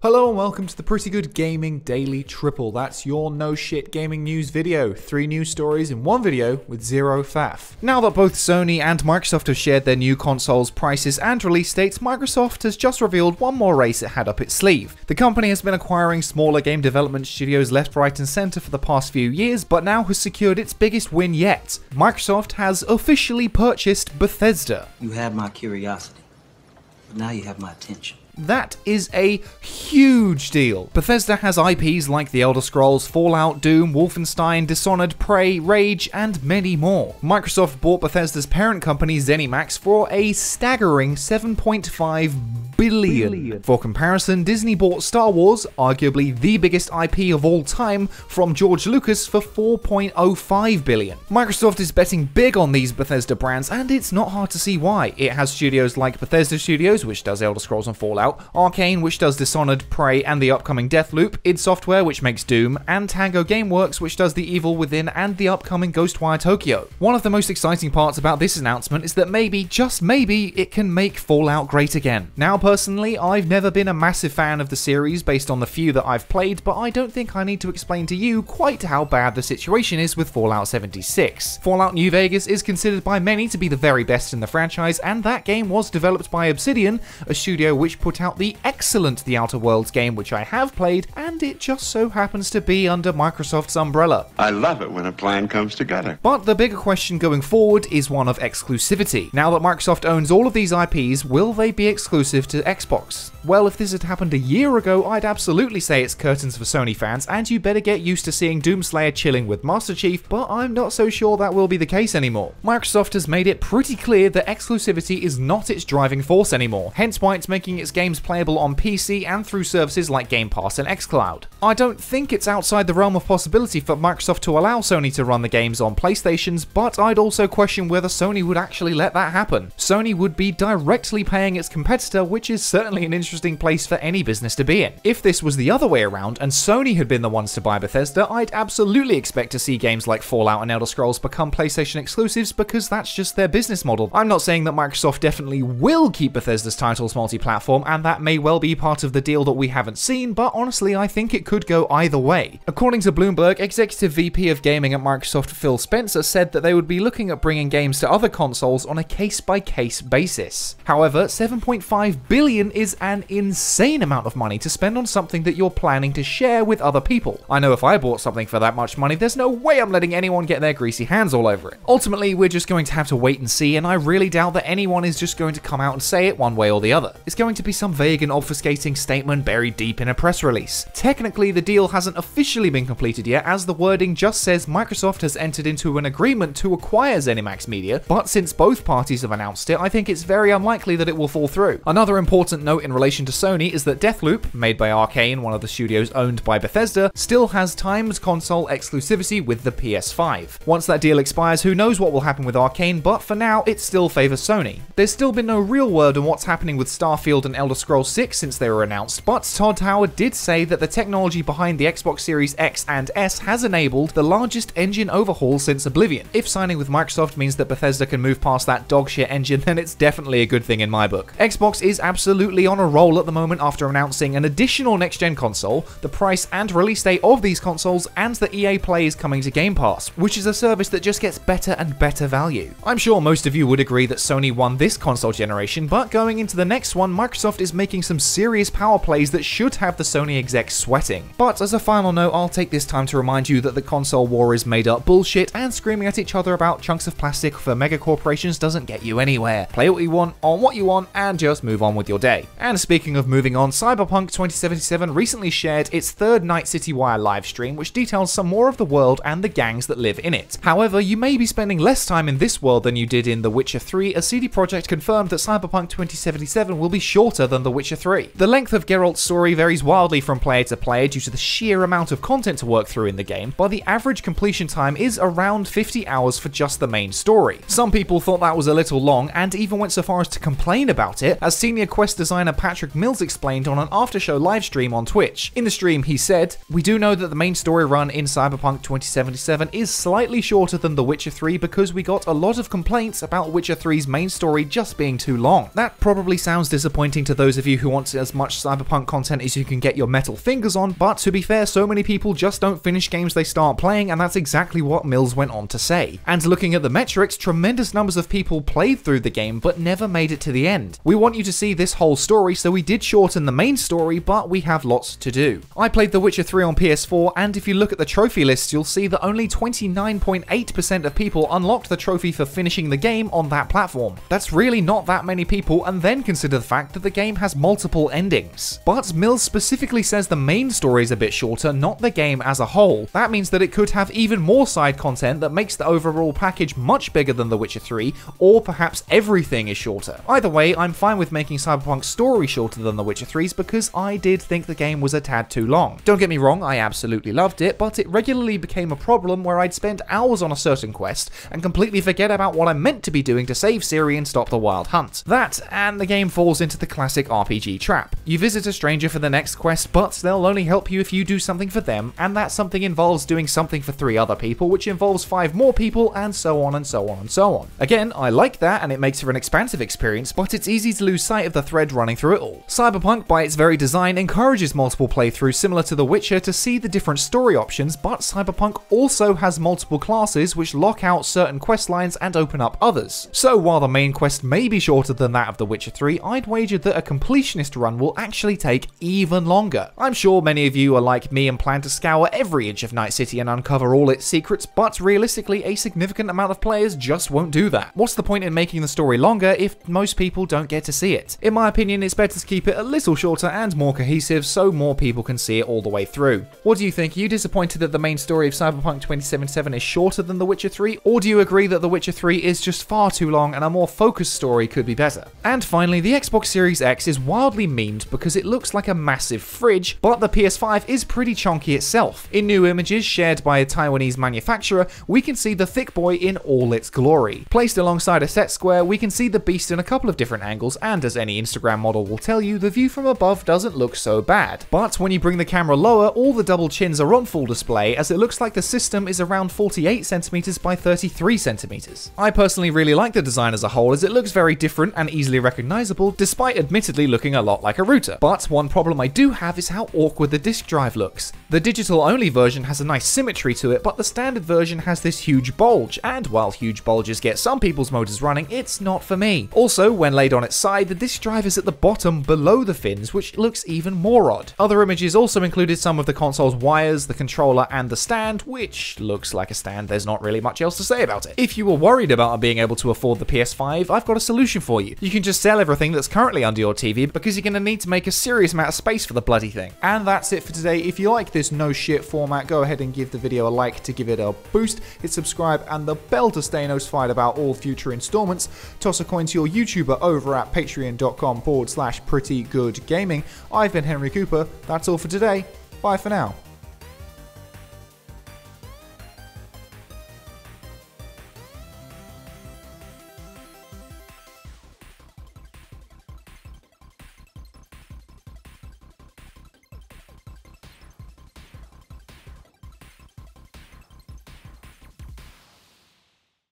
Hello and welcome to the Pretty Good Gaming Daily Triple. That's your no shit gaming news video. 3 news stories in one video with 0 faff. Now that both Sony and Microsoft have shared their new consoles, prices and release dates, Microsoft has just revealed one more race it had up its sleeve. The company has been acquiring smaller game development studios left, right and centre for the past few years, but now has secured its biggest win yet. Microsoft has officially purchased Bethesda. You had my curiosity, but now you have my attention. That is a huge deal. Bethesda has IPs like The Elder Scrolls, Fallout, Doom, Wolfenstein, Dishonored, Prey, Rage, and many more. Microsoft bought Bethesda's parent company ZeniMax for a staggering $7.5 billion. For comparison, Disney bought Star Wars, arguably the biggest IP of all time, from George Lucas for $4.05 billion. Microsoft is betting big on these Bethesda brands, and it's not hard to see why. It has studios like Bethesda Studios, which does Elder Scrolls and Fallout, Arcane, which does Dishonored, Prey, and the upcoming Deathloop, id Software, which makes Doom, and Tango Gameworks, which does The Evil Within and the upcoming Ghostwire Tokyo. One of the most exciting parts about this announcement is that maybe, just maybe, it can make Fallout great again. Now, personally, I've never been a massive fan of the series based on the few that I've played, but I don't think I need to explain to you quite how bad the situation is with Fallout 76. Fallout New Vegas is considered by many to be the very best in the franchise, and that game was developed by Obsidian, a studio which put out the excellent The Outer Worlds game, which I have played, and it just so happens to be under Microsoft's umbrella. I love it when a plan comes together. But the bigger question going forward is one of exclusivity. Now that Microsoft owns all of these IPs, will they be exclusive to Xbox? Well, if this had happened a year ago, I'd absolutely say it's curtains for Sony fans, and you better get used to seeing Doomslayer chilling with Master Chief, but I'm not so sure that will be the case anymore. Microsoft has made it pretty clear that exclusivity is not its driving force anymore, hence why it's making its games playable on PC and through services like Game Pass and xCloud. I don't think it's outside the realm of possibility for Microsoft to allow Sony to run the games on PlayStations, but I'd also question whether Sony would actually let that happen. Sony would be directly paying its competitor, which is certainly an interesting place for any business to be in. If this was the other way around and Sony had been the ones to buy Bethesda, I'd absolutely expect to see games like Fallout and Elder Scrolls become PlayStation exclusives because that's just their business model. I'm not saying that Microsoft definitely will keep Bethesda's titles multi-platform, and that may well be part of the deal that we haven't seen, but honestly I think it could go either way. According to Bloomberg, Executive VP of Gaming at Microsoft Phil Spencer said that they would be looking at bringing games to other consoles on a case-by-case basis. However, $7.5 billion is an insane amount of money to spend on something that you're planning to share with other people. I know if I bought something for that much money, there's no way I'm letting anyone get their greasy hands all over it. Ultimately, we're just going to have to wait and see, and I really doubt that anyone is just going to come out and say it one way or the other. It's going to be some vague and obfuscating statement buried deep in a press release. Technically, the deal hasn't officially been completed yet, as the wording just says Microsoft has entered into an agreement to acquire ZeniMax Media, but since both parties have announced it, I think it's very unlikely that it will fall through. Another important note in relation to Sony is that Deathloop, made by Arcane, one of the studios owned by Bethesda, still has timed console exclusivity with the PS5. Once that deal expires, who knows what will happen with Arcane, but for now, it still favours Sony. There's still been no real word on what's happening with Starfield and Elder Scrolls 6 since they were announced, but Todd Howard did say that the technology behind the Xbox Series X and S has enabled the largest engine overhaul since Oblivion. If signing with Microsoft means that Bethesda can move past that dogshit engine, then it's definitely a good thing in my book. Xbox is absolutely on a roll at the moment after announcing an additional next-gen console, the price and release date of these consoles, and that EA Play is coming to Game Pass, which is a service that just gets better and better value. I'm sure most of you would agree that Sony won this console generation, but going into the next one, Microsoft is making some serious power plays that should have the Sony execs sweating. But as a final note, I'll take this time to remind you that the console war is made up bullshit, and screaming at each other about chunks of plastic for mega corporations doesn't get you anywhere. Play what you want, on what you want, and just move on with your day. And speaking of moving on, Cyberpunk 2077 recently shared its third Night City Wire livestream, which details some more of the world and the gangs that live in it. However, you may be spending less time in this world than you did in The Witcher 3, as CD Projekt confirmed that Cyberpunk 2077 will be shorter than The Witcher 3. The length of Geralt's story varies wildly from player to player, due to the sheer amount of content to work through in the game, but the average completion time is around 50 hours for just the main story. Some people thought that was a little long and even went so far as to complain about it, as senior quest designer Patrick Mills explained on an after-show livestream on Twitch. In the stream, he said, "We do know that the main story run in Cyberpunk 2077 is slightly shorter than The Witcher 3 because we got a lot of complaints about Witcher 3's main story just being too long." That probably sounds disappointing to those of you who want as much Cyberpunk content as you can get your metal fingers on, but to be fair, so many people just don't finish games they start playing, and that's exactly what Mills went on to say. And looking at the metrics, tremendous numbers of people played through the game but never made it to the end. We want you to see this whole story, so we did shorten the main story, but we have lots to do. I played The Witcher 3 on PS4, and if you look at the trophy lists, you'll see that only 29.8% of people unlocked the trophy for finishing the game on that platform. That's really not that many people, and then consider the fact that the game has multiple endings. But Mills specifically says the main story is a bit shorter, not the game as a whole. That means that it could have even more side content that makes the overall package much bigger than The Witcher 3, or perhaps everything is shorter. Either way, I'm fine with making Cyberpunk Story shorter than The Witcher 3's because I did think the game was a tad too long. Don't get me wrong, I absolutely loved it, but it regularly became a problem where I'd spend hours on a certain quest and completely forget about what I'm meant to be doing to save Ciri and stop the Wild Hunt. That, and the game falls into the classic RPG trap. You visit a stranger for the next quest, but they'll only help you if you do something for them, and that something involves doing something for 3 other people, which involves 5 more people, and so on and so on and so on. Again, I like that, and it makes for an expansive experience, but it's easy to lose sight of the thread running through it all. Cyberpunk, by its very design, encourages multiple playthroughs similar to The Witcher to see the different story options, but Cyberpunk also has multiple classes which lock out certain quest lines and open up others. So while the main quest may be shorter than that of The Witcher 3, I'd wager that a completionist run will actually take even longer. I'm sure many of you are like me and plan to scour every inch of Night City and uncover all its secrets, but realistically a significant amount of players just won't do that. What's the point in making the story longer if most people don't get to see it? In my opinion, it's better to keep it a little shorter and more cohesive so more people can see it all the way through. What do you think? Are you disappointed that the main story of Cyberpunk 2077 is shorter than The Witcher 3, or do you agree that The Witcher 3 is just far too long and a more focused story could be better? And finally, the Xbox Series X is wildly memed because it looks like a massive fridge, but the PS5 is pretty chunky itself. In new images shared by a Taiwanese manufacturer, we can see the thick boy in all its glory. Placed alongside a set square, we can see the beast in a couple of different angles, and as any Instagram model will tell you, the view from above doesn't look so bad. But when you bring the camera lower, all the double chins are on full display, as it looks like the system is around 48cm by 33cm. I personally really like the design as a whole, as it looks very different and easily recognizable, despite admittedly looking a lot like a router. But one problem I do have is how awkward the disk drive looks. The digital-only version has a nice symmetry to it, but the standard version has this huge bulge, and while huge bulges get some people's motors running, it's not for me. Also, when laid on its side, the disk drive is at the bottom below the fins, which looks even more odd. Other images also included some of the console's wires, the controller, and the stand, which looks like a stand. There's not really much else to say about it. If you were worried about being able to afford the PS5, I've got a solution for you. You can just sell everything that's currently under your TV because you're going to need to make a serious amount of space for the bloody thing. And that's it for today. If you like this no shit format, go ahead and give the video a like to give it a boost, hit subscribe and the bell to stay notified about all future installments. Toss a coin to your YouTuber over at patreon.com/prettygoodgaming. I've been Henry Cooper. That's all for today. Bye for now.